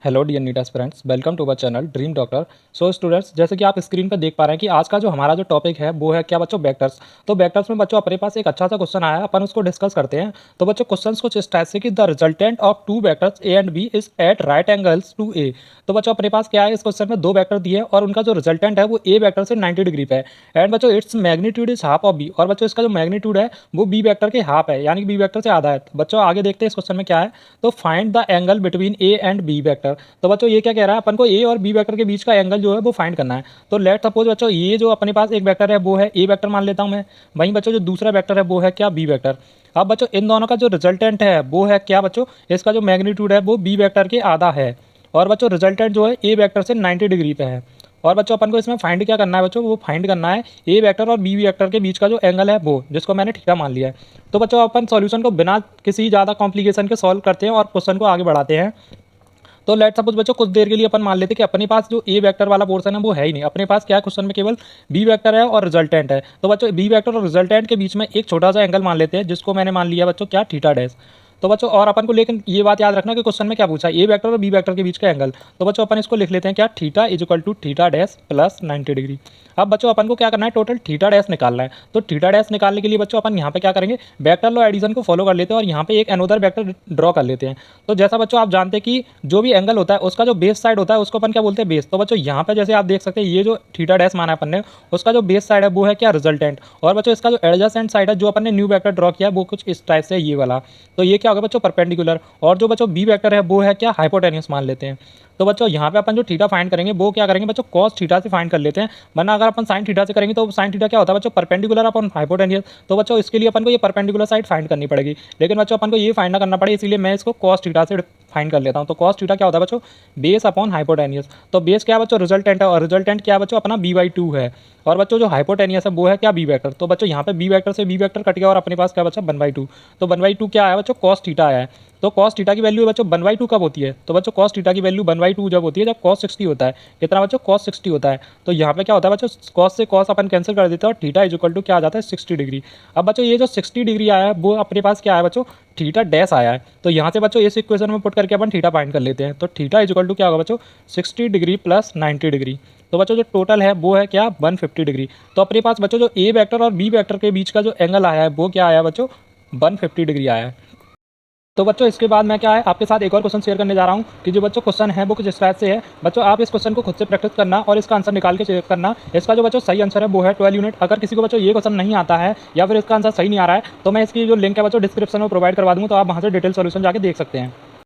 Hello dear NEET aspirants, welcome to our channel Dream Doctor. So students, जैसे कि आप screen पर देख पा रहे हैं कि आज का जो हमारा जो टॉपिक है वो है क्या बच्चों, वेक्टर्स। तो वेक्टर्स में बच्चों अपने पास एक अच्छा सा क्वेश्चन आया है, अपन उसको डिस्कस करते हैं। तो बच्चों क्वेश्चंस कुछ इस टाइप से कि the resultant of two vectors A and B is at right angles to A. तो बच्चों अपने पास क्या है, इस क्वेश्चन में दो वेक्टर दिए और उनका जो रिजल्टेंट है वो ए वेक्टर से 90 डिग्री पे है। एंड बच्चों its magnitude is half of B, और बच्चों इसका जो मैग्नीट्यूड है वो बी वेक्टर के हाफ है, यानी कि बी वेक्टर से आधा है। तो बच्चों आगे देखते हैं इस क्वेश्चन में क्या है। तो find the angle between A and B vector. तो बच्चों ये क्या कह रहा है, अपन को ए और बी वेक्टर के बीच का एंगल जो है वो फाइंड करना है। तो लेट सपोज बच्चों ये जो अपने पास एक वेक्टर है वो है ए वेक्टर मान लेता हूं मैं। वहीं बच्चों जो दूसरा वेक्टर है वो है क्या, बी वेक्टर। अब बच्चों इन दोनों का जो रिजल्टेंट है वो है क्या बच्चों, इसका जो मैग्नीट्यूड है वो बी वेक्टर के आधा है। और बच्चों रिजल्टेंट जो है ए वेक्टर से 90 डिग्री पे है। और बच्चों अपन को इसमें फाइंड क्या करना है बच्चों, वो फाइंड करना है ए वेक्टर और बी वेक्टर के बीच का जो एंगल है वो, जिसको मैंने थीटा मान लिया है। तो बच्चों अपन सॉल्यूशन को बिना किसी ज़्यादा कॉम्प्लिकेशन के सॉल्व करते हैं और क्वेश्चन को आगे बढ़ाते हैं। तो लेट सपोज बच्चों कुछ देर के लिए अपन मान लेते हैं कि अपने पास जो ए वेक्टर वाला पोर्शन है वो है ही नहीं, अपने पास क्या है क्वेश्चन में, केवल बी वेक्टर है और रिजल्टेंट है। तो बच्चों बी वेक्टर और रिजल्टेंट के बीच में एक छोटा सा एंगल मान लेते हैं, जिसको मैंने मान लिया बच्चों क्या, थीटा डैश। तो बच्चों और अपन को लेकिन ये बात याद रखना कि क्वेश्चन में क्या पूछा है, ए वेक्टर और बी वेक्टर के बीच का एंगल। तो बच्चों अपन इसको लिख लेते हैं क्या, theta is equal to theta dash plus 90 degree. अब बच्चों अपन को क्या करना है, टोटल थीटा डैश निकालना है। तो थीटा डैश निकालने के लिए बच्चों अपन यहाँ पे क्या करेंगे, वेक्टर लॉ एडिशन को फॉलो कर लेते हैं और यहाँ पे एक अनोदर वेक्टर ड्रॉ कर लेते हैं। तो जैसा बच्चों आप जानते हैं कि जो भी एंगल होता है उसका जो बेस साइड होता है उसको अपन क्या बोलते हैं, बेस। तो बच्चों यहाँ पे जैसे आप देख सकते हैं ये जो थीटा डैश माना है अपन ने, उसका जो बेस साइड है वो है क्या, रिजल्टेंट। और बच्चों इसका जो एडजेसेंट साइड है जो अपन ने न्यू वेक्टर ड्रॉ किया है वो कुछ इस टाइप से ये वाला। तो ये क्या होगा बच्चों, परपेंडिकुलर। और जो बच्चों बी वेक्टर है वो है क्या, हाइपोटेन्यूस मान लेते हैं। तो बच्चों यहाँ पे अपन जो थीटा फाइंड करेंगे वो क्या करेंगे बच्चों, कॉस थीटा से फाइंड कर लेते हैं। वरना अगर अपन साइन थीटा से करेंगे तो साइन थीटा क्या होता है बच्चों, परपेंडिकुलर अपन हाइपोटेन्यूस। तो बच्चों इसके लिए अपन को ये परपेंडिकुलर साइड फाइंड करनी पड़ेगी, लेकिन बच्चों अपन को ये फाइंड ना करना पड़े, इसलिए मैं इसको कॉस थीटा से फाइंड कर लेता हूँ। तो कॉस थीटा क्या होता है बच्चों, बेस अपॉन हाइपोटेन्यूस। तो बेस क्या है बच्चों, रिजल्टेंट है, और रिजल्टेंट क्या है बच्चों, अपना b/2 है। और बच्चों जो हाइपोटेनियस है वो है क्या, बी वेक्टर। तो बच्चों यहाँ पे बी वेक्टर से बी वेक्टर कट गया और अपने पास क्या बच्चा, 1/2। तो 1/2 क्या आया बच्चों, कॉस थीटा आया है। तो कॉस थीटा की वैल्यू बच्चों 1/2 कब होती है, तो बच्चों कॉस थीटा की वैल्यू 1/2 जब होती है जब कॉस 60 होता है। कितना बच्चों, कॉस 60 होता है। तो यहाँ पे क्या होता है बच्चों, कॉस से कॉस अपन कैंसिल कर देते हैं और थीटा इज इक्वल टू क्या आ जाता है, 60 डिग्री। अब बच्चों ये जो 60 डिग्री आया है वो अपने पास क्या आया बच्चों, थीटा डैश आया है। तो यहाँ से बच्चों इस इक्वेशन में पुट करके अपन थीटा फाइंड कर लेते हैं। तो थीटा इज इक्वल टू क्या होगा बच्चों, 60 डिग्री प्लस 90 डिग्री। तो बच्चों जो टोटल है वो है क्या, 150 डिग्री। तो अपने पास बच्चों जो ए वेक्टर और बी वेक्टर के बीच का जो एंगल आया है वो क्या आया बच्चों, 150 डिग्री आया है। तो बच्चों इसके बाद मैं क्या है आपके साथ एक और क्वेश्चन शेयर करने जा रहा हूँ कि जो बच्चों क्वेश्चन है वो कुछ इस टाइप से है। बच्चों आप इस क्वेश्चन को खुद से प्रैक्टिस करना और इसका आंसर निकाल के चेक करना। इसका जो बच्चों सही आंसर है वो है 12 यूनिट। अगर किसी को बच्चों ये क्वेश्चन नहीं आता है या फिर इसका आंसर सही नहीं आ रहा है तो मैं इसकी जो लिंक है बच्चों डिस्क्रिप्शन में प्रोवाइड करवा दूँगा, तो आप वहाँ से डिटेल सोल्यूशन जाके देख सकते हैं।